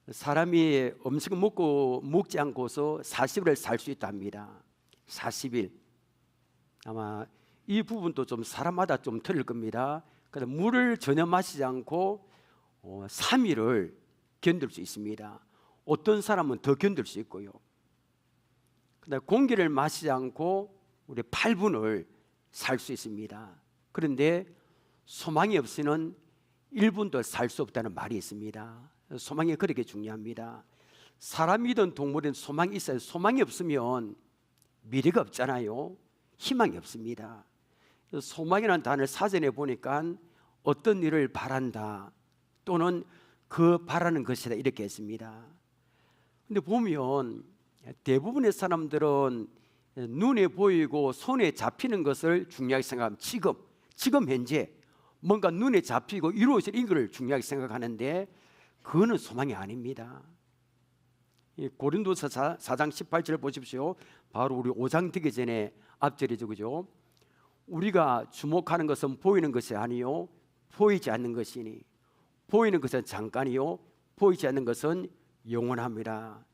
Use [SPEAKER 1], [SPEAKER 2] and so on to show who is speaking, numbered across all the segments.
[SPEAKER 1] 사람이 음식을 먹지 않고서 40일을 살 수 있다 합니다. 40일. 아마 이 부분도 좀 사람마다 좀 틀릴 겁니다. 그래서 물을 전혀 마시지 않고 3일을 견딜 수 있습니다. 어떤 사람은 더 견딜 수 있고요. 근데 공기를 마시지 않고 우리 8분을 살 수 있습니다. 그런데 소망이 없이는 1분도 살 수 없다는 말이 있습니다. 소망이 그렇게 중요합니다. 사람이든 동물이든 소망이 있어요. 소망이 없으면 미래가 없잖아요. 희망이 없습니다. 소망이라는 단어를 사전에 보니까 어떤 일을 바란다 또는 그 바라는 것이다 이렇게 했습니다. 근데 보면 대부분의 사람들은 눈에 보이고 손에 잡히는 것을 중요하게 생각합니다. 지금 현재 뭔가 눈에 잡히고 이루어질 이걸 중요하게 생각하는데 그거는 소망이 아닙니다. 고린도서 4장 18절을 보십시오. 바로 우리 5장 되기 전에 앞절이죠, 그죠? 우리가 주목하는 것은 보이는 것이 아니요 보이지 않는 것이니 보이는 것은 잠깐이요 보이지 않는 것은 영원합니다.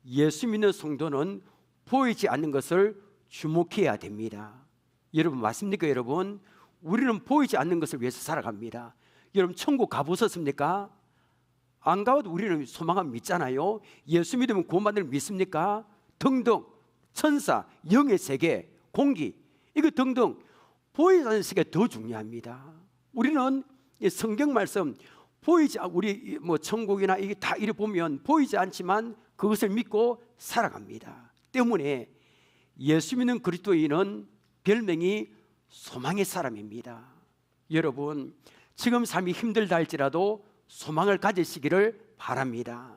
[SPEAKER 1] 예수 믿는 성도는 보이지 않는 것을 주목해야 됩니다. 여러분 맞습니까? 여러분 우리는 보이지 않는 것을 위해서 살아갑니다. 여러분 천국 가보셨습니까? 안 가도 우리는 소망을 믿잖아요. 예수 믿으면 구원받는 걸 믿습니까? 등등 천사, 영의 세계, 공기 이거 등등 보이지 않는 세계가 더 중요합니다. 우리는 성경 말씀 보이지 우리 뭐 천국이나 이게 다 이래 보면 보이지 않지만 그것을 믿고 살아갑니다. 때문에 예수 믿는 그리스도인은 별명이 소망의 사람입니다. 여러분 지금 삶이 힘들다 할지라도 소망을 가지시기를 바랍니다.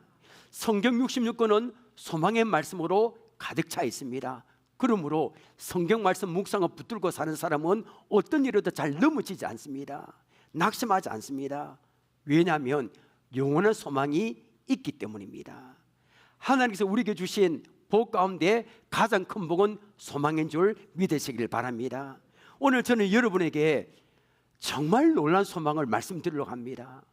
[SPEAKER 1] 성경 66권은 소망의 말씀으로 가득 차 있습니다. 그러므로 성경 말씀 묵상을 붙들고 사는 사람은 어떤 일에도 잘 넘어지지 않습니다. 낙심하지 않습니다. 왜냐하면 영원한 소망이 있기 때문입니다. 하나님께서 우리에게 주신 복 가운데 가장 큰 복은 소망인 줄 믿으시길 바랍니다. 오늘 저는 여러분에게 정말 놀라운 소망을 말씀드리려고 합니다.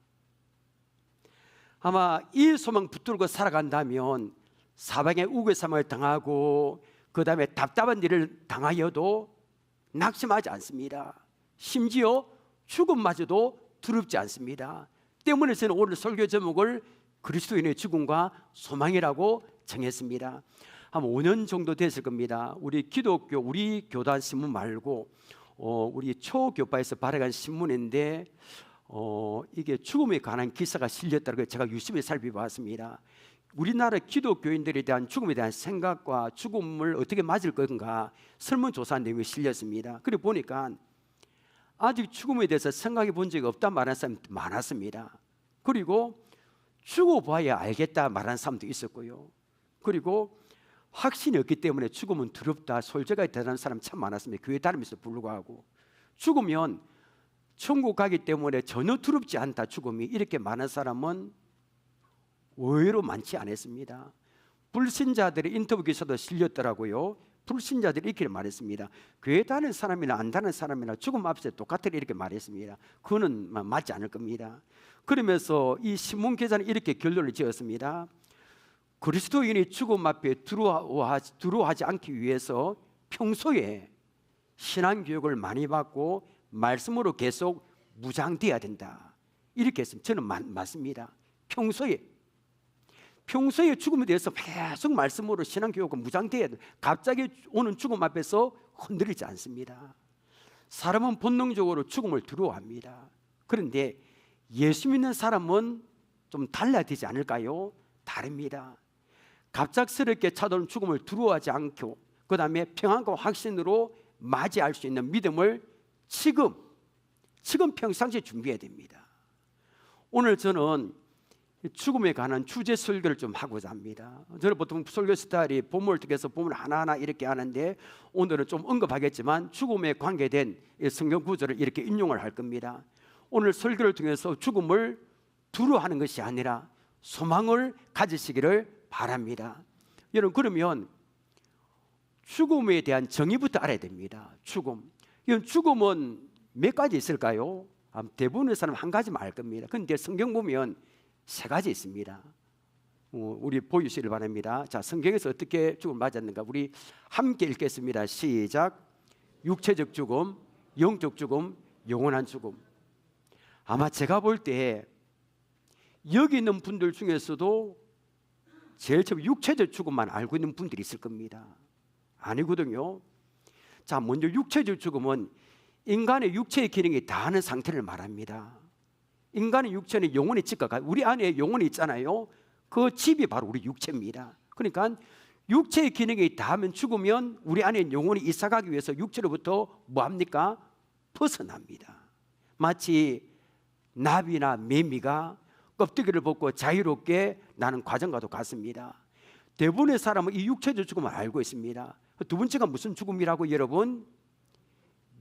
[SPEAKER 1] 아마 이 소망 붙들고 살아간다면 사방에 우겨쌈을 당하고 그 다음에 답답한 일을 당하여도 낙심하지 않습니다. 심지어 죽음마저도 두렵지 않습니다. 때문에 저는 오늘 설교 제목을 그리스도인의 죽음과 소망이라고 정했습니다. 한 5년 정도 됐을 겁니다. 우리 기독교 우리 교단 신문 말고 우리 초교파에서 발행한 신문인데 이게 죽음에 관한 기사가 실렸다고 제가 유심히 살펴봤습니다. 우리나라 기독교인들에 대한 죽음에 대한 생각과 죽음을 어떻게 맞을 건가 설문조사한 내용이 실렸습니다. 그래 보니까 아직 죽음에 대해서 생각해 본 적이 없다 말하는 사람이 많았습니다. 그리고 죽어봐야 알겠다 말하는 사람도 있었고요. 그리고 확신이 없기 때문에 죽음은 두렵다 솔직하게 대단한 사람 참 많았습니다. 교회 다니면서 불구하고 죽으면 천국 가기 때문에 전혀 두렵지 않다 죽음이 이렇게 많은 사람은 의외로 많지 않았습니다. 불신자들의 인터뷰 기사도 실렸더라고요. 불신자들이 이렇게 말했습니다. 교회 다니는 사람이나 안 다니는 사람이나 죽음 앞에서 똑같으리 이렇게 말했습니다. 그거는 맞지 않을 겁니다. 그러면서 이 신문 기자는 이렇게 결론을 지었습니다. 그리스도인이 죽음 앞에 두려워하지 않기 위해서 평소에 신앙교육을 많이 받고 말씀으로 계속 무장돼야 된다 이렇게 했습니다. 저는 맞습니다. 평소에 죽음에 대해서 계속 말씀으로 신앙교육을 무장돼야 돼. 갑자기 오는 죽음 앞에서 흔들리지 않습니다. 사람은 본능적으로 죽음을 두려워합니다. 그런데 예수 믿는 사람은 좀 달라야 되지 않을까요? 다릅니다. 갑작스럽게 찾아오는 죽음을 두려워하지 않고 그 다음에 평안과 확신으로 맞이할 수 있는 믿음을 지금 평상시에 준비해야 됩니다. 오늘 저는 죽음에 관한 주제 설교를 좀 하고자 합니다. 저는 보통 설교 스타일이 본문을 통해서 본문 하나하나 이렇게 하는데 오늘은 좀 언급하겠지만 죽음에 관계된 성경 구절을 이렇게 인용을 할 겁니다. 오늘 설교를 통해서 죽음을 두려워하는 것이 아니라 소망을 가지시기를 바랍니다. 여러분 그러면 죽음에 대한 정의부터 알아야 됩니다. 죽음은 몇 가지 있을까요? 대부분의 사람 한 가지만 알 겁니다. 그런데 성경 보면 세 가지 있습니다. 우리 보여주시길 바랍니다. 자, 성경에서 어떻게 죽음을 맞았는가 우리 함께 읽겠습니다. 시작. 육체적 죽음, 영적 죽음, 영원한 죽음. 아마 제가 볼 때 여기 있는 분들 중에서도 제일 처음 육체적 죽음만 알고 있는 분들이 있을 겁니다. 아니거든요. 자, 먼저 육체적 죽음은 인간의 육체의 기능이 다하는 상태를 말합니다. 인간의 육체는 영혼의 집과 같아요. 우리 안에 영혼이 있잖아요. 그 집이 바로 우리 육체입니다. 그러니까 육체의 기능이 다하면 죽으면 우리 안에 영혼이 이사가기 위해서 육체로부터 뭐합니까? 벗어납니다. 마치 나비나 매미가 껍데기를 벗고 자유롭게 나는 과정과도 같습니다. 대부분의 사람은 이 육체적 죽음을 알고 있습니다. 두 번째가 무슨 죽음이라고 여러분?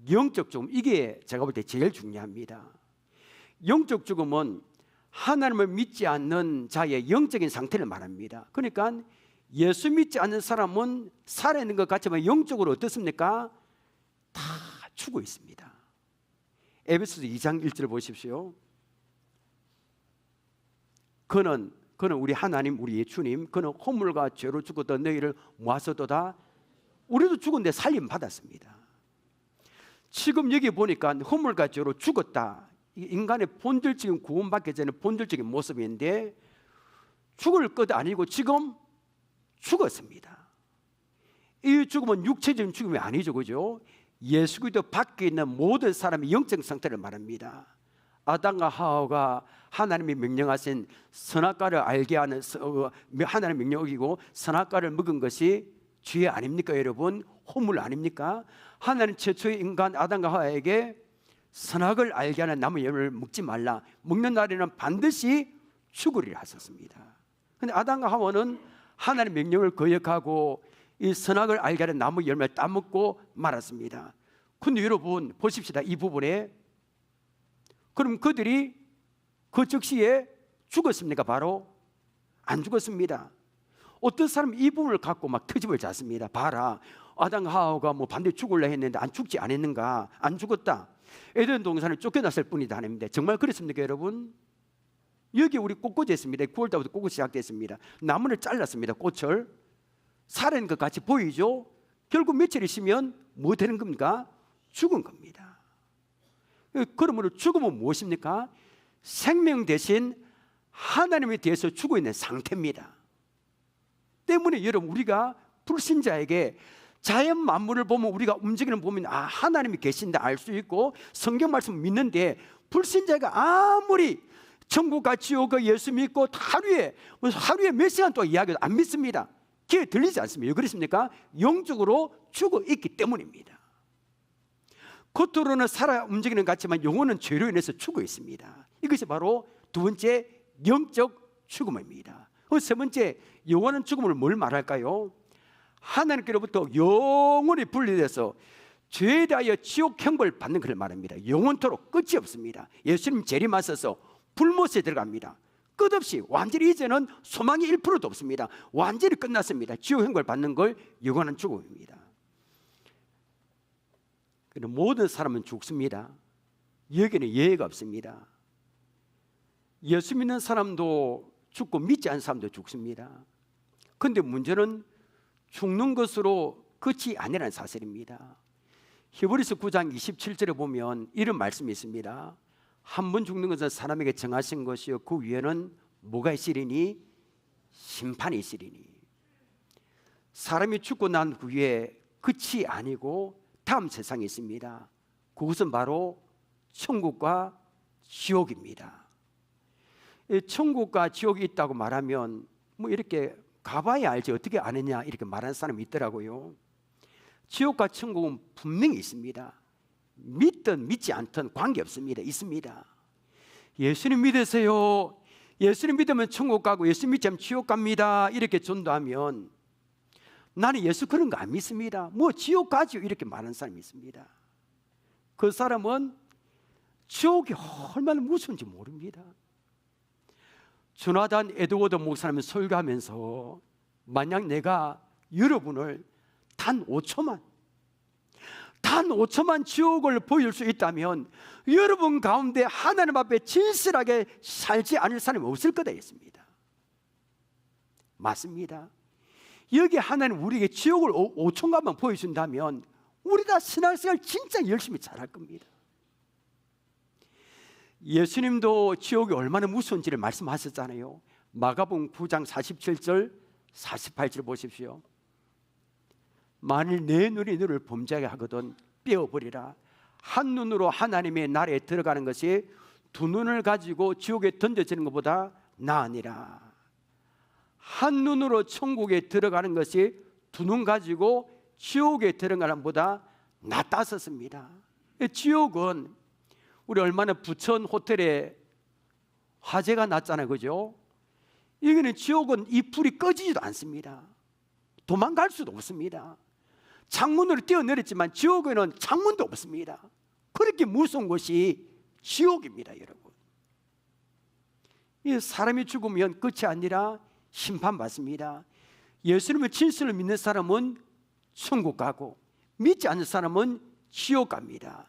[SPEAKER 1] 영적 죽음. 이게 제가 볼 때 제일 중요합니다. 영적 죽음은 하나님을 믿지 않는 자의 영적인 상태를 말합니다. 그러니까 예수 믿지 않는 사람은 살아있는 것 같지만 영적으로 어떻습니까? 다 죽어 있습니다. 에베소서 2장 1절 보십시오. 그는 우리 하나님, 우리 예수님, 그는 허물과 죄로 죽었던 너희를 모아서도다. 우리도 죽었는데 살림 받았습니다. 지금 여기 보니까 허물과 죄로 죽었다. 인간의 본질적인 구원받기 전에 본질적인 모습인데 죽을 것 아니고 지금 죽었습니다. 이 죽음은 육체적인 죽음이 아니죠, 그죠? 예수 그리스도 밖에 있는 모든 사람의 영적 상태를 말합니다. 아담과 하와가 하나님이 명령하신 선악과를 알게 하는 하나님의 명령이고 선악과를 먹은 것이 죄 아닙니까, 여러분? 허물 아닙니까? 하나님 최초의 인간 아담과 하와에게 선악을 알게 하는 나무 열매를 먹지 말라. 먹는 날에는 반드시 죽으리라 하셨습니다. 그런데 아담과 하와는 하나님의 명령을 거역하고 이 선악을 알게 하는 나무 열매를 따먹고 말았습니다. 그런데 여러분 보십시다. 이 부분에 그럼 그들이 그 즉시에 죽었습니까? 바로 안 죽었습니다. 어떤 사람은 이 부분을 갖고 막 트집을 잡습니다. 봐라, 아담 하와가 뭐 반드시 죽으려 했는데 안 죽지 않았는가? 안 죽었다. 에덴 동산을 쫓겨났을 뿐이다 하는데 정말 그렇습니까, 여러분? 여기 우리 꽃꽂이 했습니다. 9월달부터 꽃꽂이 시작됐습니다. 나무를 잘랐습니다. 꽃을 살아있는 것 같이 보이죠? 결국 며칠 있으면 뭐 되는 겁니까? 죽은 겁니다. 그러므로 죽음은 무엇입니까? 생명 대신 하나님에 대해서 죽어 있는 상태입니다. 때문에 여러분 우리가 불신자에게 자연 만물을 보면 우리가 움직이는 보면 아 하나님이 계신다 알 수 있고 성경 말씀 믿는데 불신자가 아무리 천국과 지옥과 예수 믿고 하루에 몇 시간 동안 이야기도 안 믿습니다. 귀에 들리지 않습니다. 왜 그렇습니까? 영적으로 죽어 있기 때문입니다. 겉으로는 살아 움직이는 것 같지만 영혼은 죄로 인해서 죽어 있습니다. 이것이 바로 두 번째 영적 죽음입니다. 세 번째 영원한 죽음을 뭘 말할까요? 하나님께로부터 영원히 분리돼서 죄에 대하여 지옥 형벌을 받는 것을 말합니다. 영원토록 끝이 없습니다. 예수님 재림하셔서 불못에 들어갑니다. 끝없이 완전히 이제는 소망이 1%도 없습니다. 완전히 끝났습니다. 지옥 형벌을 받는 걸 영원한 죽음입니다. 모든 사람은 죽습니다. 여기는 예외가 없습니다. 예수 믿는 사람도 죽고 믿지 않는 사람도 죽습니다. 그런데 문제는 죽는 것으로 끝이 아니라는 사실입니다. 히브리서 9장 27절에 보면 이런 말씀이 있습니다. 한 번 죽는 것은 사람에게 정하신 것이요 그 위에는 뭐가 있으리니? 심판이 있으리니. 사람이 죽고 난 후에 끝이 아니고 다음 세상이 있습니다. 그것은 바로 천국과 지옥입니다. 천국과 지옥이 있다고 말하면 뭐 이렇게 가봐야 알지 어떻게 아느냐 이렇게 말하는 사람이 있더라고요. 지옥과 천국은 분명히 있습니다. 믿든 믿지 않든 관계없습니다. 있습니다. 예수님 믿으세요. 예수님 믿으면 천국 가고 예수 믿지 않으면 지옥 갑니다. 이렇게 전도하면 나는 예수 그런 거 안 믿습니다. 뭐 지옥 가지요 이렇게 말하는 사람이 있습니다. 그 사람은 지옥이 얼마나 무서운지 모릅니다. 조나단 에드워드 목사님이 설교하면서 만약 내가 여러분을 단 5초만 지옥을 보일 수 있다면 여러분 가운데 하나님 앞에 진실하게 살지 않을 사람이 없을 거다 했습니다. 맞습니다. 여기 하나님 우리에게 지옥을 5천간만 보여준다면 우리가 신앙생활 진짜 열심히 잘할 겁니다. 예수님도 지옥이 얼마나 무서운지를 말씀하셨잖아요. 마가복음 9장 47절 48절 보십시오. 만일 내 눈이 너를 범죄하게 하거든 빼어버리라. 한 눈으로 하나님의 나라에 들어가는 것이 두 눈을 가지고 지옥에 던져지는 것보다 나으니라. 한 눈으로 천국에 들어가는 것이 두 눈 가지고 지옥에 들어가는 것보다 낫다 썼습니다. 지옥은 우리 얼마나 부천 호텔에 화재가 났잖아요, 그죠? 여기는 지옥은 이 불이 꺼지지도 않습니다. 도망갈 수도 없습니다. 창문으로 뛰어내렸지만 지옥에는 창문도 없습니다. 그렇게 무서운 것이 지옥입니다, 여러분. 이 사람이 죽으면 끝이 아니라 심판받습니다. 예수님의 진실을 믿는 사람은 천국 가고 믿지 않는 사람은 지옥 갑니다.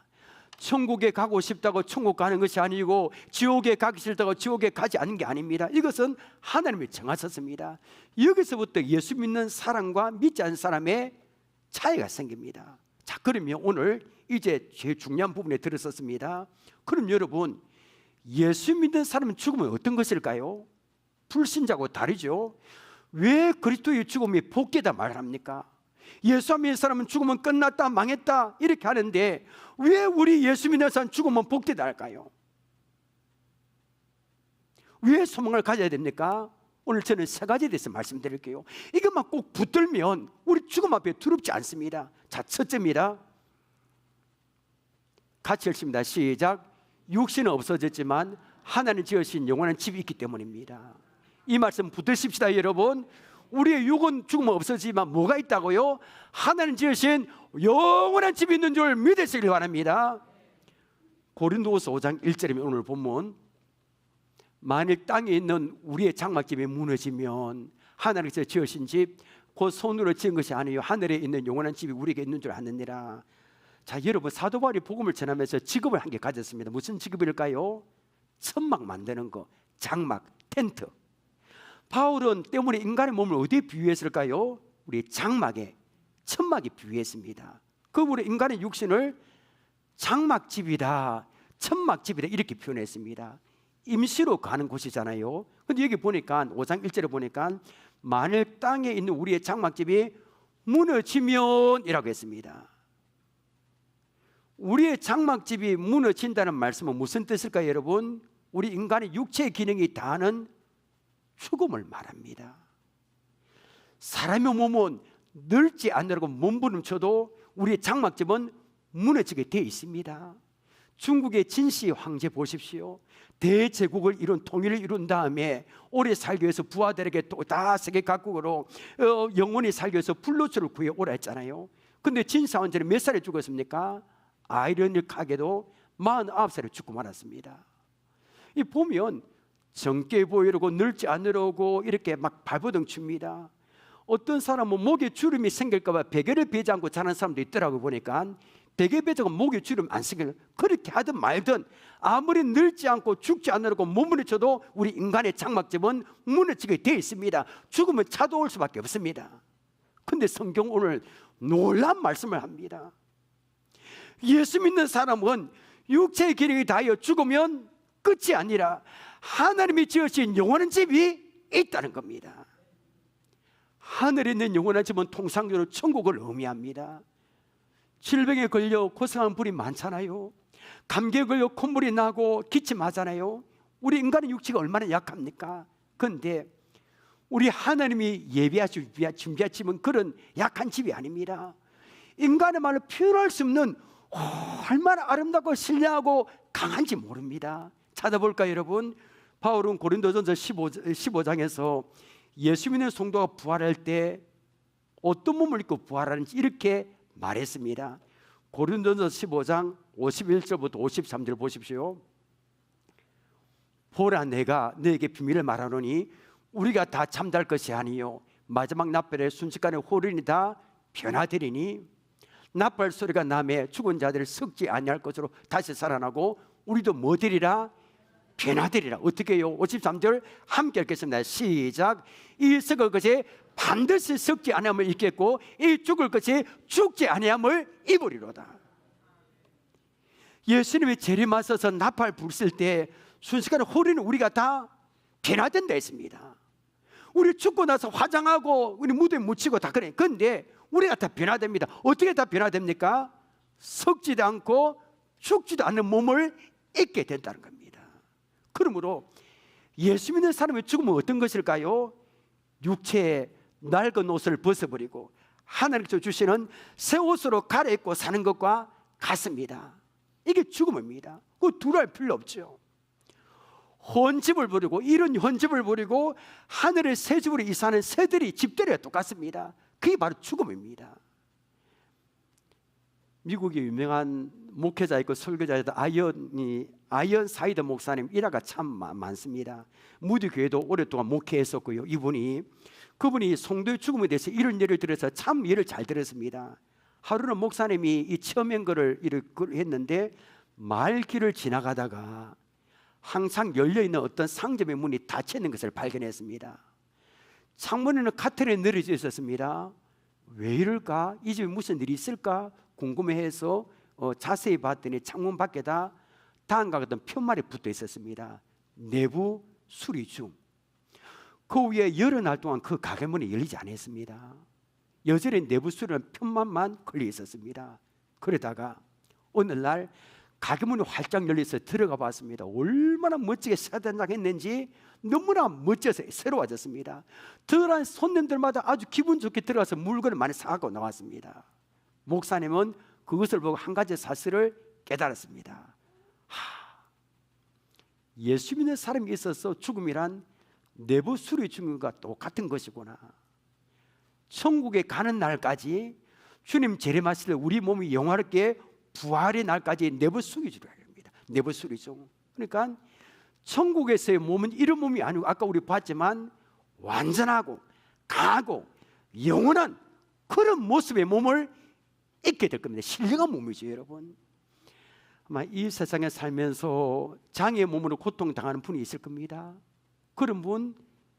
[SPEAKER 1] 천국에 가고 싶다고 천국 가는 것이 아니고 지옥에 가기 싫다고 지옥에 가지 않는 게 아닙니다. 이것은 하나님이 정하셨습니다. 여기서부터 예수 믿는 사람과 믿지 않는 사람의 차이가 생깁니다. 자, 그러면 오늘 이제 제일 중요한 부분에 들어섰습니다. 그럼 여러분, 예수 믿는 사람은 죽으면 어떤 것일까요? 불신자고 다르죠. 왜 그리스도의 죽음이 복되다 말합니까? 예수 믿는 사람은 죽으면 끝났다, 망했다 이렇게 하는데 왜 우리 예수 믿는 사람 죽으면 복되다 할까요? 왜 소망을 가져야 됩니까? 오늘 저는 세 가지에 대해서 말씀드릴게요. 이것만 꼭 붙들면 우리 죽음 앞에 두렵지 않습니다. 자, 첫째입니다. 같이 읽습니다. 시작. 육신은 없어졌지만 하나님 지으신 영원한 집이 있기 때문입니다. 이 말씀 붙드십시다, 여러분. 우리의 육은 죽으면 없어지지만 뭐가 있다고요? 하나님 지으신 영원한 집이 있는 줄 믿으시길 바랍니다. 고린도후서 5장 1절이면 오늘 본문, 만일 땅에 있는 우리의 장막집이 무너지면 하나님께서 지으신 집 곧 손으로 지은 것이 아니요 하늘에 있는 영원한 집이 우리에게 있는 줄 아느니라. 자, 여러분, 사도 바울이 복음을 전하면서 직업을 한 개 가졌습니다. 무슨 직업일까요? 천막 만드는 거, 장막, 텐트. 바울은 때문에 인간의 몸을 어디에 비유했을까요? 우리 장막에, 천막에 비유했습니다. 그러므로 인간의 육신을 장막집이다, 천막집이다 이렇게 표현했습니다. 임시로 가는 곳이잖아요. 근데 여기 보니까 5장 1절에 보니까 만일 땅에 있는 우리의 장막집이 무너지면 이라고 했습니다. 우리의 장막집이 무너진다는 말씀은 무슨 뜻일까요, 여러분? 우리 인간의 육체의 기능이 다하는 죽음을 말합니다. 사람의 몸은 늙지 않으려고 몸부림쳐도 우리의 장막집은 무너지게 되어 있습니다. 중국의 진시 황제 보십시오. 대제국을 이룬 통일을 이룬 다음에 오래 살기 위해서 부하들에게 또 다 세계 각국으로 영원히 살기 위해서 불로초를 구해오라 했잖아요. 근데 진시 황제는 몇 살에 죽었습니까? 아이러니하게도 49살에 죽고 말았습니다. 이 보면 젊게 보이려고 늙지 않으려고 이렇게 막 발버둥 칩니다. 어떤 사람은 목에 주름이 생길까 봐 베개를 베지 않고 자는 사람도 있더라고. 보니까 베개 베자고 목에 주름 안 생길, 그렇게 하든 말든 아무리 늙지 않고 죽지 않으려고 몸부림쳐도 우리 인간의 장막집은 무너지게 되어 있습니다. 죽으면 찾아올 수밖에 없습니다. 근데 성경 오늘 놀라운 말씀을 합니다. 예수 믿는 사람은 육체의 기능이 다하여 죽으면 끝이 아니라 하나님이 지으신 영원한 집이 있다는 겁니다. 하늘에 있는 영원한 집은 통상적으로 천국을 의미합니다. 질병에 걸려 고생하는 분이 많잖아요. 감기에 걸려 콧물이 나고 기침하잖아요. 우리 인간의 육체가 얼마나 약합니까? 그런데 우리 하나님이 예비하시고 준비하신 집은 그런 약한 집이 아닙니다. 인간의 말로 표현할 수 없는 얼마나 아름답고 신뢰하고 강한지 모릅니다. 찾아볼까요, 여러분? 바울은 고린도전서 15장에서 예수 믿는 성도가 부활할 때 어떤 몸을 입고 부활하는지 이렇게 말했습니다. 고린도전서 15장 51절부터 53절 보십시오. 보라, 내가 너에게 비밀을 말하노니 우리가 다 잠잘 것이 아니요 마지막 납별에 순식간에 호련이 다 변화되리니 납발 소리가 나매 죽은 자들을 썩지 아니할 것으로 다시 살아나고 우리도 뭐 되리라? 변화되리라. 어떻게 해요? 53절 함께 읽겠습니다. 시작. 이 썩을 것이 반드시 썩지 아니함을 입겠고 이 죽을 것이 죽지 아니함을 입으리로다. 예수님이 재림하셔서 나팔 불실 때 순식간에 호리는 우리가 다 변화된다 했습니다. 우리 죽고 나서 화장하고 우리 무대에 묻히고 다 그래. 그런데 우리가 다 변화됩니다. 어떻게 다 변화됩니까? 썩지도 않고 죽지도 않는 몸을 입게 된다는 겁니다. 그러므로 예수 믿는 사람이 죽으면 어떤 것일까요? 육체의 낡은 옷을 벗어버리고 하나님께서 주시는 새 옷으로 갈아입고 사는 것과 같습니다. 이게 죽음입니다. 그거 두려울 필요 없죠. 혼집을 버리고 이런 혼집을 버리고 하늘의 새 집으로 이사하는 새들이 집들이와 똑같습니다. 그게 바로 죽음입니다. 미국의 유명한 목회자 있고 설교자이다 아이언 사이더 목사님 일화가 참 많습니다. 무디 교회도 오랫동안 목회했었고요. 그분이 성도의 죽음에 대해서 이런 예를 들어서 참 예를 잘 들었습니다. 하루는 목사님이 이 처음인 거를 했는데 말길을 지나가다가 항상 열려있는 어떤 상점의 문이 닫혀 있는 것을 발견했습니다. 창문에는 카트를 늘어져 있었습니다. 왜 이럴까? 이 집에 무슨 일이 있을까? 궁금해해서 자세히 봤더니 창문 밖에다 다음과 같은 편말이 붙어 있었습니다. 내부 수리 중. 그 위에 여러 날 동안 그 가게 문이 열리지 않았습니다. 여전히 내부 수리는 편말만 걸려 있었습니다. 그러다가 어느 날 가게 문이 활짝 열려서 들어가 봤습니다. 얼마나 멋지게 세단장했는지 너무나 멋져서 새로워졌습니다. 들어간 손님들마다 아주 기분 좋게 들어가서 물건을 많이 사갖고 나왔습니다. 목사님은 그것을 보고 한 가지 사실을 깨달았습니다. 예수 믿는 사람이 있어서 죽음이란 내부 수리 죽음과 똑같은 것이구나. 천국에 가는 날까지 주님 재림하실 때 우리 몸이 영화롭게 부활의 날까지 내부 수리주를 합니다. 내부 수리중. 그러니까 천국에서의 몸은 이런 몸이 아니고 아까 우리 봤지만 완전하고 강하고 영원한 그런 모습의 몸을 입게 될 겁니다. 신령한 몸이죠, 여러분. 아마 이 세상에 살면서 장애의 몸으로 고통당하는 분이 있을 겁니다. 그런 분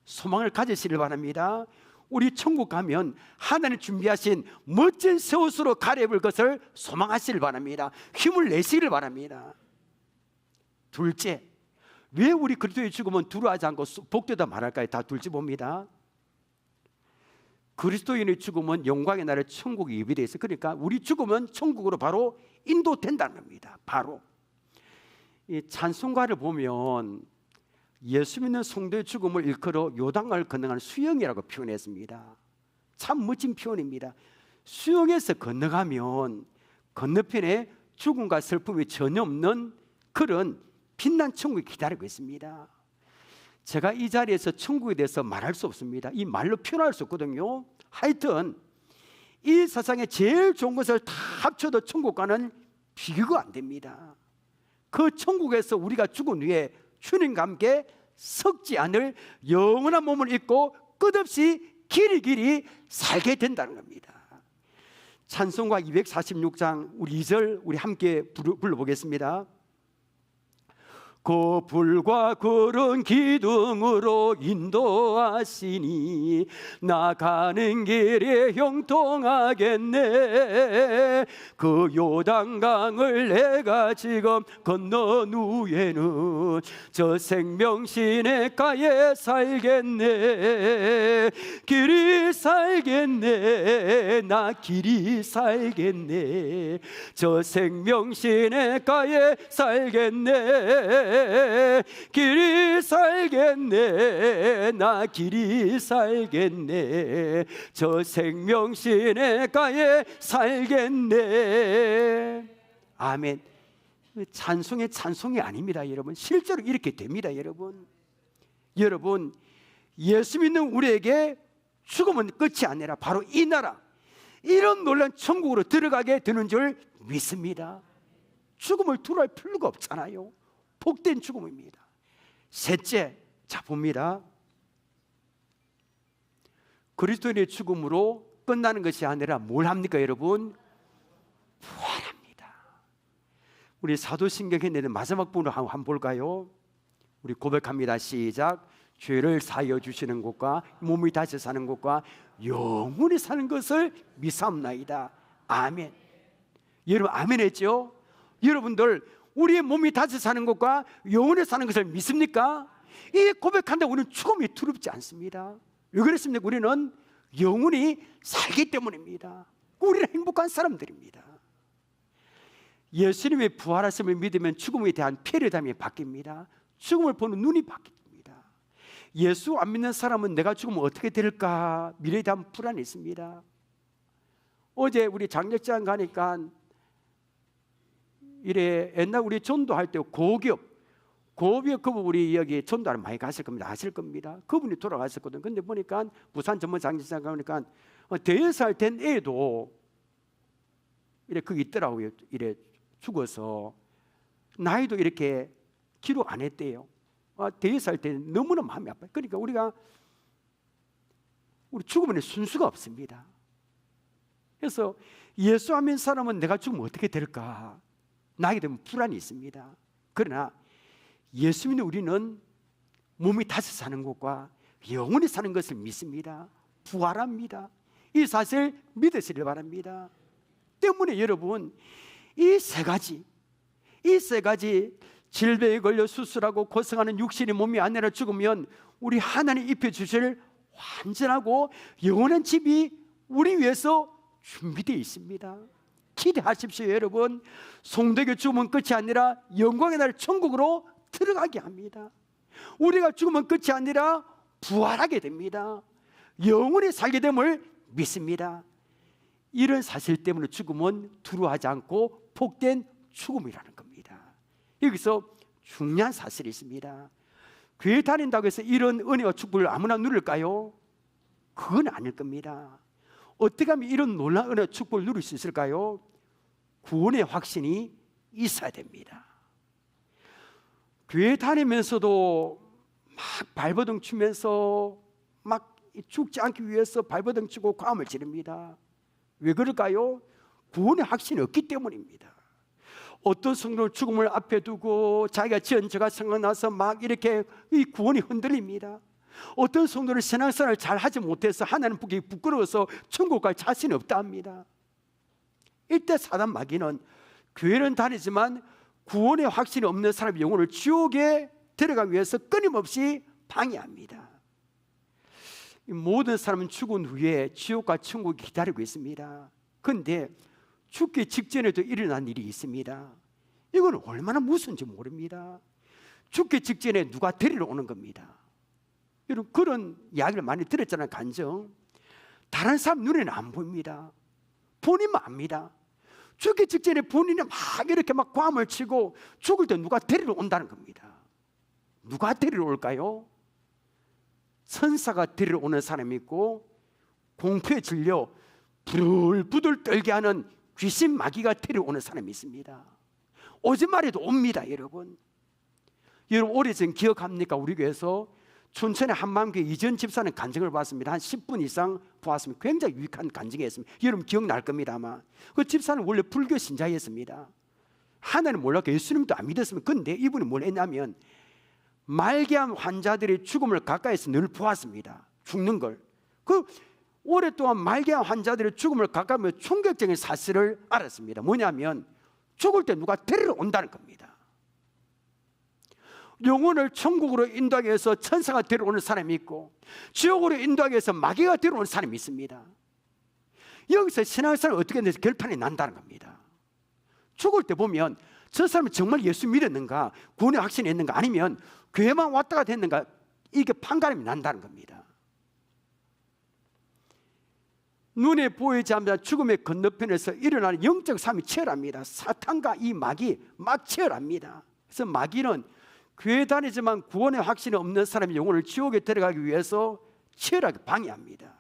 [SPEAKER 1] 소망을 가지시길 바랍니다. 우리 천국 가면 하나님 준비하신 멋진 새 옷으로 갈아입을 것을 소망하시길 바랍니다. 힘을 내시길 바랍니다. 둘째, 왜 우리 그리스도의 죽음은 두려워하지 않고 복되다 말할까요? 다 둘째 봅니다. 그리스도인의 죽음은 영광의 나라의 천국에 예비되어 있어요. 그러니까 우리 죽음은 천국으로 바로 인도된다는 겁니다. 바로 이 찬송가를 보면 예수 믿는 성도의 죽음을 일컬어 요단강을 건너가는 수영이라고 표현했습니다. 참 멋진 표현입니다. 수영에서 건너가면 건너편에 죽음과 슬픔이 전혀 없는 그런 빛난 천국이 기다리고 있습니다. 제가 이 자리에서 천국에 대해서 말할 수 없습니다. 이 말로 표현할 수 없거든요. 하여튼 이 세상에 제일 좋은 것을 다 합쳐도 천국과는 비교가 안 됩니다. 그 천국에서 우리가 죽은 후에 주님과 함께 썩지 않을 영원한 몸을 입고 끝없이 길이 살게 된다는 겁니다. 찬송가 246장 우리 2절 우리 함께 불러보겠습니다. 그 불과 그런 기둥으로 인도하시니 나가는 길에 형통하겠네. 그 요단강을 내가 지금 건넌 후에는 저 생명시내가에 살겠네. 길이 살겠네. 나 길이 살겠네. 저 생명시내가에 살겠네. 길이 살겠네. 나 길이 살겠네. 저 생명시내가에 살겠네. 아멘. 찬송의 찬송이 아닙니다, 여러분. 실제로 이렇게 됩니다, 여러분. 여러분, 예수 믿는 우리에게 죽음은 끝이 아니라 바로 이 나라, 이런 놀라운 천국으로 들어가게 되는 줄 믿습니다. 죽음을 두려워할 필요가 없잖아요. 복된 죽음입니다. 셋째, 자 봅니다. 그리스도인의 죽음으로 끝나는 것이 아니라 뭘 합니까, 여러분? 부활합니다. 우리 사도신경에 내는 마지막 부분을 한번 볼까요? 우리 고백합니다. 시작. 죄를 사하여 주시는 것과 몸이 다시 사는 것과 영원히 사는 것을 믿사옵나이다. 아멘. 여러분 아멘 했죠? 여러분들 우리의 몸이 다시 사는 것과 영원히 사는 것을 믿습니까? 이 고백한다 우리는 죽음이 두렵지 않습니다. 왜 그렇습니까? 우리는 영원히 살기 때문입니다. 우리는 행복한 사람들입니다. 예수님의 부활하심을 믿으면 죽음에 대한 패러다임이 바뀝니다. 죽음을 보는 눈이 바뀝니다. 예수 안 믿는 사람은 내가 죽으면 어떻게 될까 미래에 대한 불안이 있습니다. 어제 우리 장례장 가니까 이래 옛날 우리 전도할 때 고기업 그분 우리 여기 전도를 많이 갔을 겁니다. 아실 겁니다. 그분이 돌아가셨거든. 근데 보니까 부산 전문 장례장 가니까 대여살 된 애도 이래 그게 있더라고요. 이래 죽어서 나이도 이렇게 기록 안 했대요. 대여살 때 너무나 마음이 아파요. 그러니까 우리 죽으면 순수가 없습니다. 그래서 예수 안 믿는 사람은 내가 죽으면 어떻게 될까 나게 되면 불안이 있습니다. 그러나 예수 믿는 우리는 몸이 다시 사는 것과 영원히 사는 것을 믿습니다. 부활합니다. 이 사실 믿으시길 바랍니다. 때문에 여러분 이 세 가지 질병에 걸려 수술하고 고생하는 육신의 몸이 아니라 죽으면 우리 하나님 입혀주실 완전하고 영원한 집이 우리 위해서 준비되어 있습니다. 기대하십시오. 여러분 송되게 죽으면 끝이 아니라 영광의 날 천국으로 들어가게 합니다. 우리가 죽으면 끝이 아니라 부활하게 됩니다. 영원히 살게 됨을 믿습니다. 이런 사실 때문에 죽음은 두려워하지 않고 복된 죽음이라는 겁니다. 여기서 중요한 사실이 있습니다. 교회 다닌다고 해서 이런 은혜와 축복을 아무나 누릴까요? 그건 아닐 겁니다. 어떻게 하면 이런 놀라운 은혜와 축복을 누릴 수 있을까요? 구원의 확신이 있어야 됩니다. 교회 다니면서도 막 발버둥 치면서 막 죽지 않기 위해서 발버둥 치고 고함을 지릅니다. 왜 그럴까요? 구원의 확신이 없기 때문입니다. 어떤 성도는 죽음을 앞에 두고 자기가 지은 죄가 생각나서 막 이렇게 이 구원이 흔들립니다. 어떤 성도는 신앙생활을 잘 하지 못해서 하나님 보기 부끄러워서 천국 갈 자신이 없다 합니다. 이때 사단 마귀는 교회는 다니지만 구원의 확신이 없는 사람의 영혼을 지옥에 들어가기 위해서 끊임없이 방해합니다. 모든 사람은 죽은 후에 지옥과 천국이 기다리고 있습니다. 그런데 죽기 직전에도 일어난 일이 있습니다. 이건 얼마나 무서운지 모릅니다. 죽기 직전에 누가 데리러 오는 겁니다. 여러분 그런 이야기를 많이 들었잖아요. 간증. 다른 사람 눈에는 안 보입니다. 본인만 압니다. 죽기 직전에 본인이 막 이렇게 막 고함을 치고 죽을 때 누가 데리러 온다는 겁니다. 누가 데리러 올까요? 천사가 데리러 오는 사람이 있고 공포에 질려 부들부들 떨게 하는 귀신 마귀가 데리러 오는 사람이 있습니다. 오지 말해도 옵니다. 여러분 오래전 기억합니까? 우리 교회에서 춘천의 한마음교회 이전 집사는 간증을 봤습니다. 한 10분 이상 보았습니다. 굉장히 유익한 간증이었습니다. 여러분 기억날 겁니다. 아마 그 집사는 원래 불교 신자였습니다. 하나님 몰랐고 예수님도 안 믿었습니다. 그런데 이분이 뭘 했냐면 말기암 환자들의 죽음을 가까이서 늘 보았습니다. 죽는 걸. 그 오랫동안 말기암 환자들의 죽음을 가까이 보며 충격적인 사실을 알았습니다. 뭐냐면 죽을 때 누가 데리러 온다는 겁니다. 영혼을 천국으로 인도하기 위해서 천사가 데려오는 사람이 있고 지옥으로 인도하기 위해서 마귀가 데려오는 사람이 있습니다. 여기서 신앙생활을 어떻게 해서 결판이 난다는 겁니다. 죽을 때 보면 저 사람이 정말 예수 믿었는가, 구원의 확신이 있는가, 아니면 교회만 왔다 갔다 했는가, 이게 판가름이 난다는 겁니다. 눈에 보이지 않는 죽음의 건너편에서 일어나는 영적 싸움이 치열합니다. 사탄과 이 마귀 막 치열합니다. 그래서 마귀는 교회 다니지만 구원의 확신이 없는 사람의 영혼을 지옥에 데려가기 위해서 치열하게 방해합니다.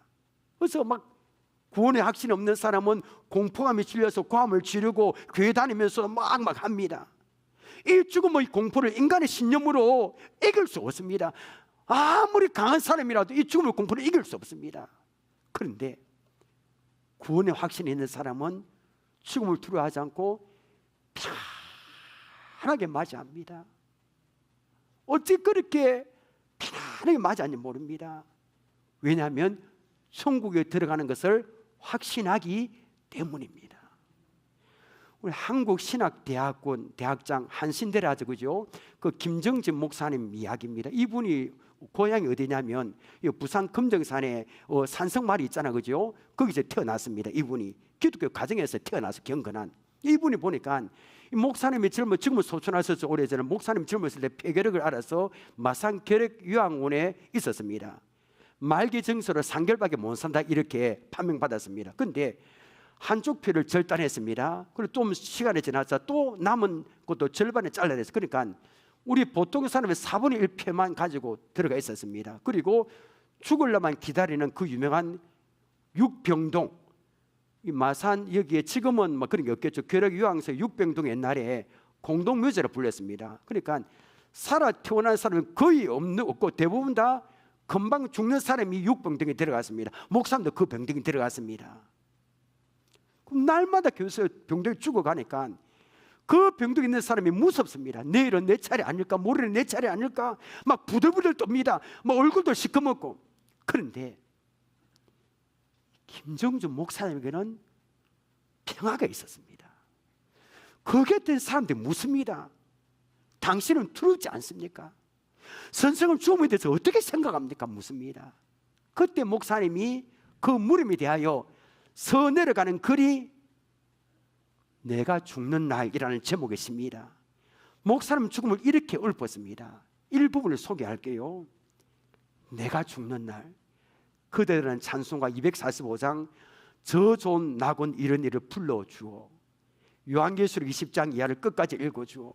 [SPEAKER 1] 그래서 막 구원의 확신이 없는 사람은 공포감에 질려서 고함을 지르고 교회 다니면서 막 합니다. 이 죽음의 공포를 인간의 신념으로 이길 수 없습니다. 아무리 강한 사람이라도 이 죽음의 공포를 이길 수 없습니다. 그런데 구원의 확신이 있는 사람은 죽음을 두려워하지 않고 편하게 맞이합니다. 어찌 그렇게 편안하게 맞았는지 모릅니다. 왜냐하면 천국에 들어가는 것을 확신하기 때문입니다. 우리 한국신학대학원 대학장 한신대라 하죠, 그죠? 그 김정진 목사님 이야기입니다. 이분이 고향이 어디냐면 부산 금정산에 산성마을이 있잖아, 그죠? 거기서 태어났습니다. 이분이 기독교 가정에서 태어나서 경건한 이분이 보니까 이 목사님이 지금은 소천하셔서 오래전에 목사님 젊었을 때 폐결핵을 알아서 마산결핵요양원에 있었습니다. 말기 증세로 3개월밖에 못 산다 이렇게 판명받았습니다. 그런데 한쪽 폐를 절단했습니다. 그리고 좀 시간이 지나서 또 남은 것도 절반에 잘라냈어요. 그러니까 우리 보통 사람의 4분의 1 폐만 가지고 들어가 있었습니다. 그리고 죽을려만 기다리는 그 유명한 육병동, 이 마산 여기에 지금은 뭐 그런 게 없겠죠. 결핵요양소 육병동 옛날에 공동묘지라 불렸습니다. 그러니까 살아 태어난 사람은 거의 없고 대부분 다 금방 죽는 사람이 육병동에 들어갔습니다. 목사님도 그 병동에 들어갔습니다. 그럼 날마다 교회에서 병동에 죽어가니까 그 병동에 있는 사람이 무섭습니다. 내일은 내 차례 아닐까, 모레는 내 차례 아닐까, 막 부들부들 떱니다. 막 얼굴도 시커멓고. 그런데 김정준 목사님에게는 평화가 있었습니다. 거기에 있던 사람들이 묻습니다. 당신은 두렵지 않습니까? 선생은 죽음에 대해서 어떻게 생각합니까? 묻습니다. 그때 목사님이 그 물음에 대하여 서 내려가는 글이 내가 죽는 날이라는 제목이 있습니다. 목사님 죽음을 이렇게 읊었습니다. 일부분을 소개할게요. 내가 죽는 날, 그대들은 찬송가 245장 저 좋은 낙원 이런 일을 불러주어, 요한계시록 20장 이하를 끝까지 읽어주어.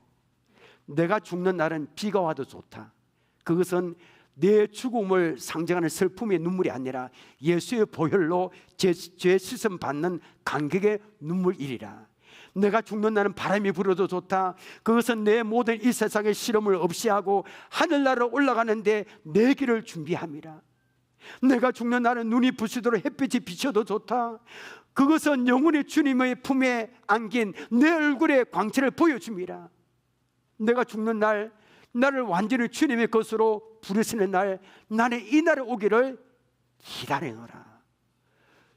[SPEAKER 1] 내가 죽는 날은 비가 와도 좋다. 그것은 내 죽음을 상징하는 슬픔의 눈물이 아니라 예수의 보혈로 죄 씻음 받는 감격의 눈물이리라. 내가 죽는 날은 바람이 불어도 좋다. 그것은 내 모든 이 세상의 시름을 없이 하고 하늘나라로 올라가는데 내 길을 준비함이라. 내가 죽는 날은 눈이 부시도록 햇빛이 비쳐도 좋다. 그것은 영원히 주님의 품에 안긴 내 얼굴의 광채를 보여줍니다. 내가 죽는 날, 나를 완전히 주님의 것으로 부르시는 날, 나는 이 날에 오기를 기다리노라.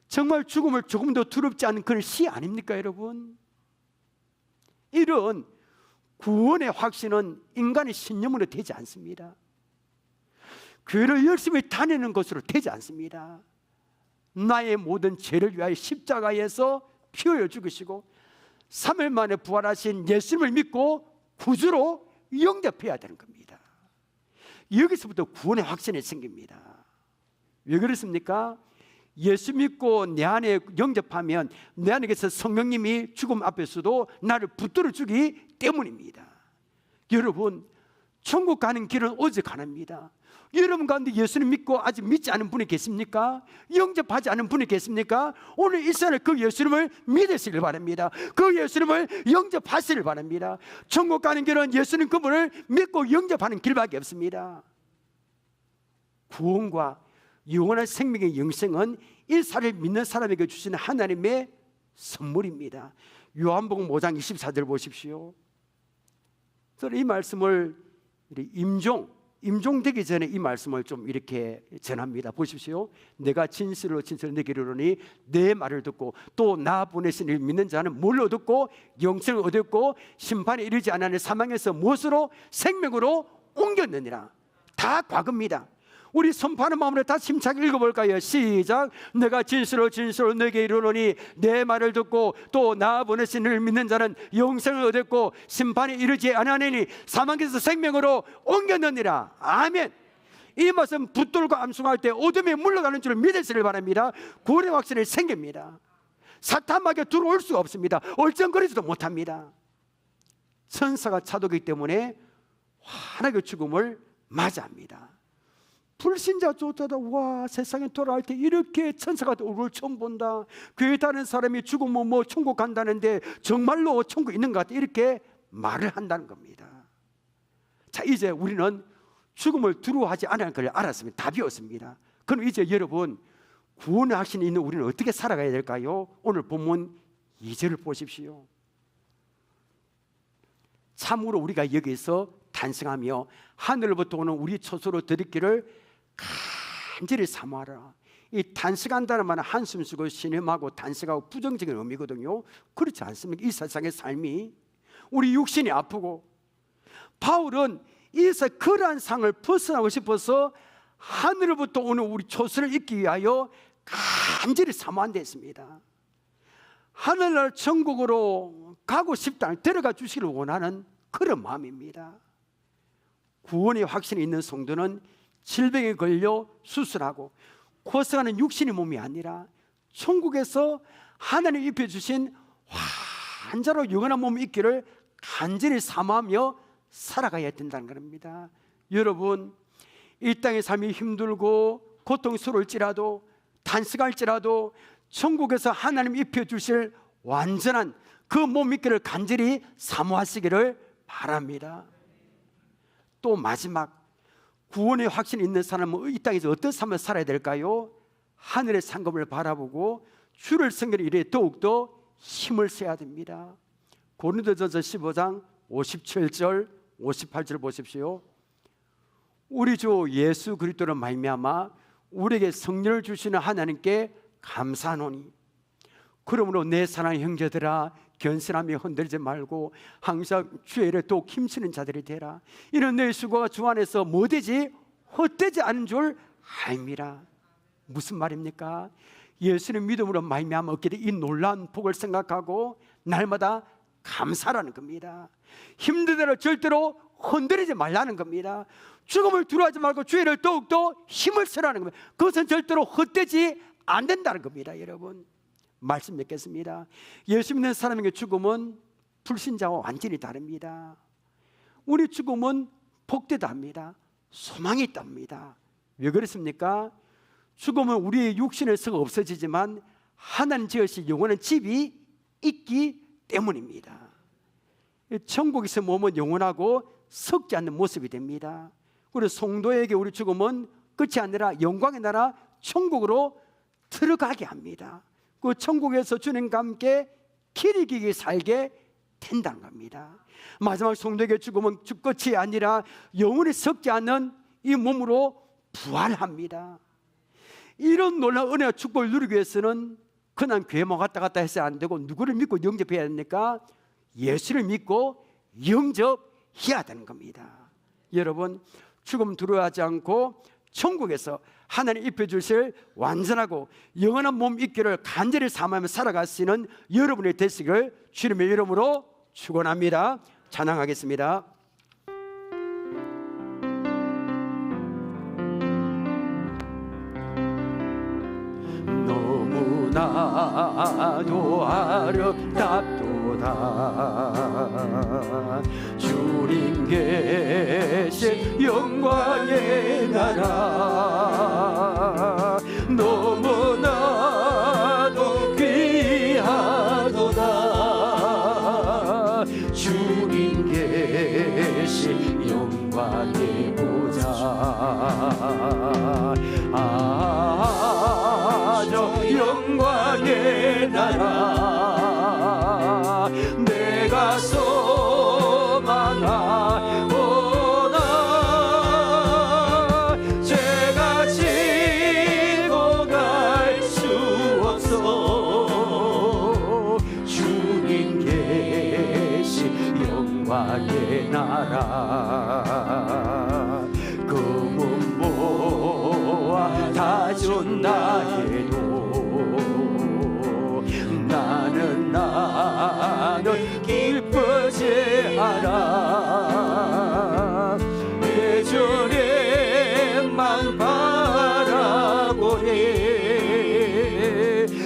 [SPEAKER 1] 정말 죽음을 조금 더 두렵지 않은 그런 시 아닙니까, 여러분? 이런 구원의 확신은 인간의 신념으로 되지 않습니다. 교회를 열심히 다니는 것으로 되지 않습니다. 나의 모든 죄를 위하여 십자가에서 피 흘려 죽으시고 3일 만에 부활하신 예수님을 믿고 구주로 영접해야 되는 겁니다. 여기서부터 구원의 확신이 생깁니다. 왜 그렇습니까? 예수 믿고 내 안에 영접하면 내 안에서 성령님이 죽음 앞에서도 나를 붙들어 주기 때문입니다. 여러분, 천국 가는 길은 오직 하나입니다. 여러분 가운데 예수님 믿고 아직 믿지 않은 분이 계십니까? 영접하지 않은 분이 계십니까? 오늘 이 시간에 그 예수님을 믿으시길 바랍니다. 그 예수님을 영접하시길 바랍니다. 천국 가는 길은 예수님 그분을 믿고 영접하는 길밖에 없습니다. 구원과 영원한 생명의 영생은 일사를 믿는 사람에게 주시는 하나님의 선물입니다. 요한복음 5장 24절 보십시오. 저는 이 말씀을 임종되기 전에 이 말씀을 좀 이렇게 전합니다. 보십시오. 내가 진실로 내게 이르노니 내 말을 듣고 또 나 보내신 이를 믿는 자는 뭘 얻었고 영생을 얻었고 심판에 이르지 않으니 사망에서 무엇으로? 생명으로 옮겼느니라. 다 과거입니다. 우리 선포하는 마음으로 다 심차게 읽어볼까요? 시작. 내가 진실로 내게 이르노니 내 말을 듣고 또 나 보내신 이를 믿는 자는 영생을 얻었고 심판에 이르지 아니하니 사망에서 생명으로 옮겼느니라. 아멘. 이 말씀 붙들고 암송할 때 어둠에 물러가는 줄 믿으시길 바랍니다. 구원의 확신이 생깁니다. 사탄에게 들어올 수 없습니다. 얼쩡거리지도 못합니다. 천사가 차도기 때문에 환하게 죽음을 맞이합니다. 불신자 좋다다. 와, 세상에 돌아갈 때 이렇게 천사가 얼굴 처음 본다. 교회 다니는 사람이 죽으면 뭐 천국 간다는데 정말로 천국 있는 것 같다. 이렇게 말을 한다는 겁니다. 자, 이제 우리는 죽음을 두려워하지 않을 걸 알았습니다. 답이 없습니다. 그럼 이제 여러분, 구원의 확신이 있는 우리는 어떻게 살아가야 될까요? 오늘 본문 2절을 보십시오. 참으로 우리가 여기서 탄식하며 하늘로부터 오는 우리 초소로 드리기를 간절히 사모하라. 이 탄식한다는 말은 한숨 쉬고 신음하고 탄식하고 부정적인 의미거든요. 그렇지 않습니까? 이 세상의 삶이 우리 육신이 아프고, 바울은 이에서 그러한 상을 벗어나고 싶어서 하늘로부터 오는 우리 초소를 잊기 위하여 간절히 사모한 데 있습니다. 하늘나라 천국으로 가고 싶다, 데려가 주시기를 원하는 그런 마음입니다. 구원의 확신이 있는 성도는 질병에 걸려 수술하고 고생하는 육신의 몸이 아니라 천국에서 하나님 입혀주신 환자로 영원한 몸이 있기를 간절히 사모하며 살아가야 된다는 겁니다. 여러분, 이 땅의 삶이 힘들고 고통스러울지라도 탄식할지라도 천국에서 하나님 입혀주실 완전한 그 몸 있기를 간절히 사모하시기를 바랍니다. 또 마지막, 구원의 확신이 있는 사람은 이 땅에서 어떤 삶을 살아야 될까요? 하늘의 상급을 바라보고 주를 섬기는 일에 더욱더 힘을 써야 됩니다. 고린도전서 15장 57절 58절 보십시오. 우리 주 예수 그리스도로 말미암아 우리에게 성령을 주시는 하나님께 감사하노니, 그러므로 내 사랑하는 형제들아, 견신하며 흔들지 말고 항상 주의 일에 더욱 힘쓰는 자들이 되라. 이는 너희 수고가 주 안에서 뭐되지? 헛되지 않은 줄 알미라. 무슨 말입니까? 예수님 믿음으로 말미암아 얻게 된 이 놀라운 복을 생각하고 날마다 감사라는 겁니다. 힘든 대로 절대로 흔들리지 말라는 겁니다. 죽음을 두려워하지 말고 주의 일을 더욱더 힘을 쓰라는 겁니다. 그것은 절대로 헛되지 않는다는 겁니다. 여러분, 말씀 맺겠습니다. 예수 믿는 사람에게 죽음은 불신자와 완전히 다릅니다. 우리 죽음은 복되답니다. 소망이 있답니다. 왜 그렇습니까? 죽음은 우리의 육신에서 없어지지만 하나님 지으신 영원한 집이 있기 때문입니다. 천국에서 몸은 영원하고 썩지 않는 모습이 됩니다. 그리고 성도에게 우리 죽음은 끝이 아니라 영광의 나라 천국으로 들어가게 합니다. 그 천국에서 주님과 함께 길이길이 살게 된다는 겁니다. 마지막 성도에게 죽음은 끝이 아니라 영원히 썩지 않는 이 몸으로 부활합니다. 이런 놀라운 은혜와 축복을 누리기 위해서는 그냥 교회만 갔다 해서 안 되고, 누구를 믿고 영접해야 됩니까? 예수를 믿고 영접해야 되는 겁니다. 여러분, 죽음 두려워하지 않고 천국에서 하나님 입혀주실 완전하고 영원한 몸 있기를 간절히 사모하며 살아갈 수 있는 여러분이 되시길 주님의 이름으로 축원합니다. 찬양하겠습니다. 너무나도 아름답도다 주님 계신 영광의 나라, 너무나도 귀하도다 주님 계신 영광의 보좌. 저 영광의 나라 내가 소망하오나, 죄가 지고 갈 수 없어 주님 계신 영광의 나라. 금은 보아 다 준다 해도 나는 기쁘지 않아. 내 주님만 바라보니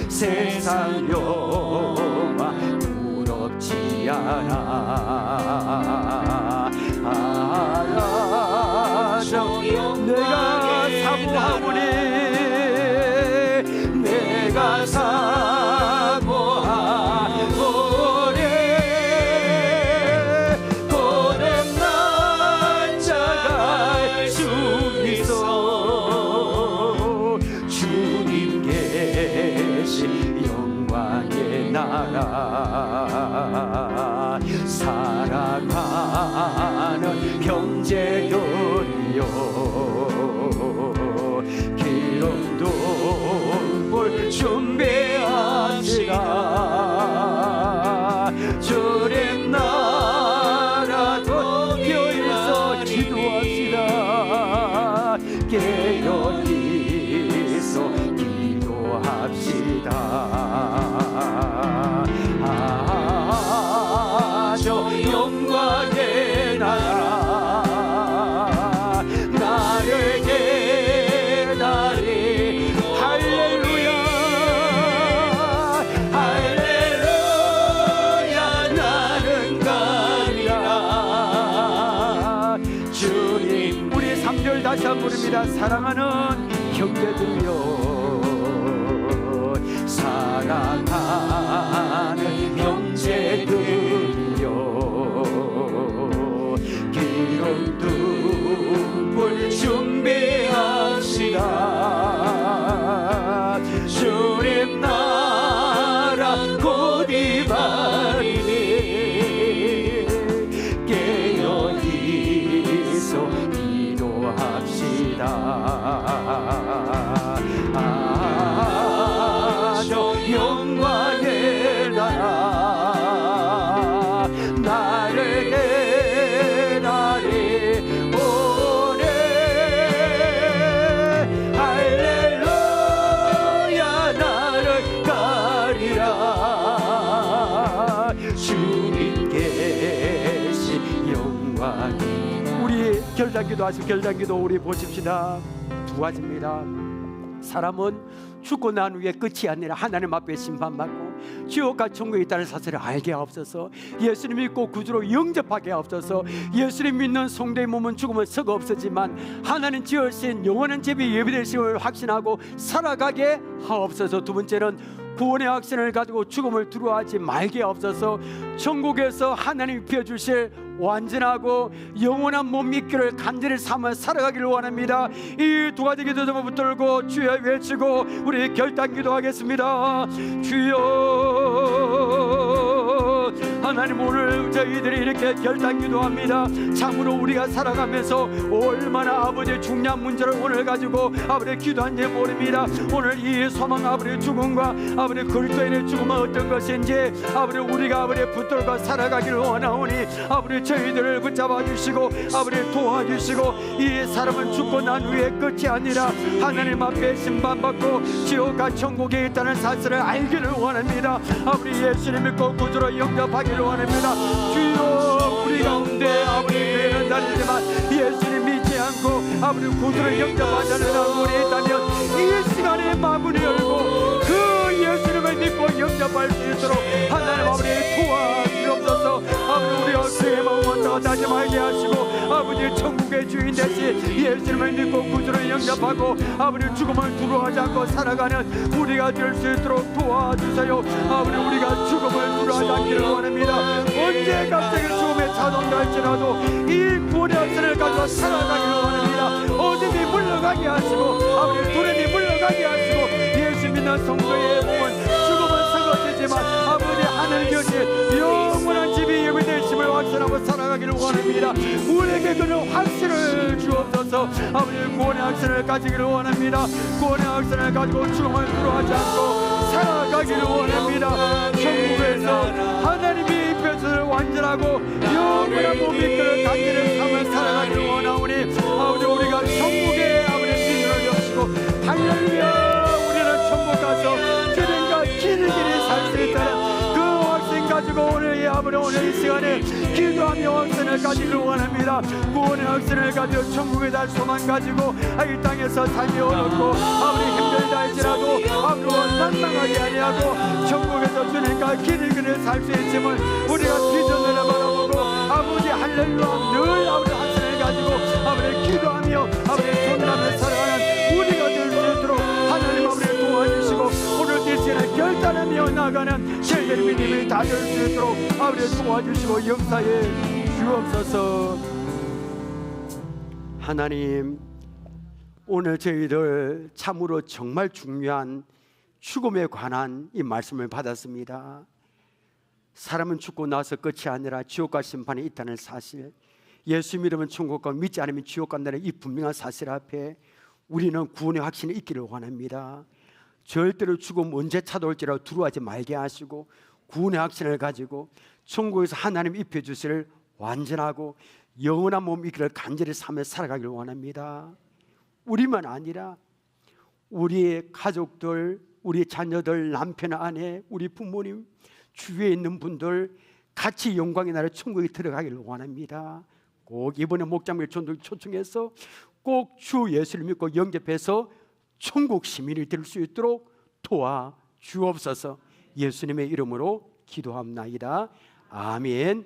[SPEAKER 1] 세상 영화 부럽지 않아. 내가 사모하오니, 내가 사모하오니 고된 난자가 주 있어 주님 계신 영광의 나라. 살아가는 부릅니다. 사랑하는 형제들여, 사랑하는 형제들여, 기름 등불 준비합시다. 주님 나라 곧 임하리니 깨어 있어 기도합시다. 저 영광의 나라 나를 대나리 오네. 할렐루야 나를 가리라. 주님 계신 영광이. 우리 결단기도 하시고 결단기도 우리 보십시다. 두 가지입니다. 사람은 죽고 난 후에 끝이 아니라 하나님 앞에 심판받고 지옥과 천국에 있다는 사실을 알게 하옵소서. 예수님 믿고 구주로 영접하게 하옵소서. 예수님 믿는 성도의 몸은 죽으면 썩어 없어지만 하나님 지으신 영원한 집이 예비되심을 확신하고 살아가게 하옵소서. 두 번째는 구원의 확신을 가지고 죽음을 두려워하지 말게 하옵소서. 천국에서 하나님이 피워주실 완전하고 영원한 몸 믿기를 간절히 삼아 살아가기를 원합니다. 이 두 가지 기도를 붙들고 주여 외치고 우리 결단 기도하겠습니다. 주여, 하나님 오늘 저희들이 이렇게 결단 기도합니다. 참으로 우리가 살아가면서 얼마나 아버지의 중요한 문제를 오늘 가지고 아버지 기도한지 모릅니다. 오늘 이 소망 아버지의 죽음과 아버지 그리스도인의 죽음은 어떤 것인지 아버지 우리가 아버지 붙들고 살아가기를 원하오니 아버지 저희들을 붙잡아 주시고 아버지 도와주시고 이 사람은 죽고 난 후에 끝이 아니라 하나님 앞에 심판받고 지옥과 천국에 있다는 사실을 알기를 원합니다. 아버지 예수님 믿고 구주로 영접하기를 원합니다. 주여, 우리 가운데 아버지 되는 날이지만 예수님 믿지 않고 아버지 구주로 영접하자는 아무리 있다면 이 시간에 마음을 열고 그 예수님을 믿고 영접할 수 있도록 하나님 아버지 도와주옵소서. 아버지 우리가 그의 마음을 더 다짐하게 하시고 아버지 천국의 주인 되시 예수님을 믿고 구주를 영접하고 아버지 죽음을 두려워하지 않고 살아가는 우리가 될 수 있도록 도와주세요. 아버지 우리가 죽음을 두려워하지 않기를 원합니다. 언제 갑자기 죽음에 자동할지라도 이 구원의 확신을 가지고 살아가기를 원합니다. 어둠이 물러가게 하시고 아버지 두려움이 물러가게 하시고 예수 믿는 성도의 몸은 죽음은 썩어지지만 아버지 하늘 계신 영원한 집이 예비되심을 확신하고 살아가기를 원합니다. 우리에게 그런 확신을 주옵소서. 아버지 구원의 확신을 가지기를 원합니다. 구원의 확신을 가지고 죽음을 두려워하지 않고 살아가기를 원합니다. 천국에서 하나님이 입혀서 완전하고 영원한 몸 이끌어 단계를 삼아 살아가기를 원하오니 아버지 우리가 천국에 아버지 빛을 여시고 할렐루야 우리는 천국 가서 주님과 길을 살 수 있다는 그 확신 가지고 오늘 아버지 오늘 이 시간에 기도하며 확신을 가지기를 원합니다. 구원의 확신을 가지고 천국에 달 소망 가지고 이 땅에서 삶이 어렵고 아무리 힘들다 할지라도 아무리 난망하게 아니하고 천국에서 주님과 길을 살 수 있음을 우리가 비전을 바라보고 아버지 할렐루야 늘 아버지 확신을 가지고 아버지 기도하며 아버지 존재하며 살아가는 우리가 될 수 있도록 하나님 아버지 도와주시고 오늘 이 시간에 결단하며 나가는 저희들 믿음이 다 될 수 있도록 아버지 도와주시고 역사에 주옵소서. 하나님 오늘 저희들 참으로 정말 중요한 죽음에 관한 이 말씀을 받았습니다. 사람은 죽고 나서 끝이 아니라 지옥과 심판이 있다는 사실, 예수 믿으면 천국과 믿지 않으면 지옥 간다는 이 분명한 사실 앞에 우리는 구원의 확신이 있기를 원합니다. 절대로 죽음 언제 찾아올지라도 두려워하지 말게 하시고 구원의 확신을 가지고 천국에서 하나님 입혀주실 완전하고 영원한 몸 있기를 간절히 삼아 살아가기를 원합니다. 우리만 아니라 우리의 가족들, 우리 자녀들, 남편, 아내, 우리 부모님, 주위에 있는 분들 같이 영광의 나라 천국에 들어가기를 원합니다. 꼭 이번에 목장밀 전도를 초청해서 꼭 주 예수를 믿고 영접해서 천국 시민이 될 수 있도록 도와주옵소서. 예수님의 이름으로 기도합나이다. 아멘.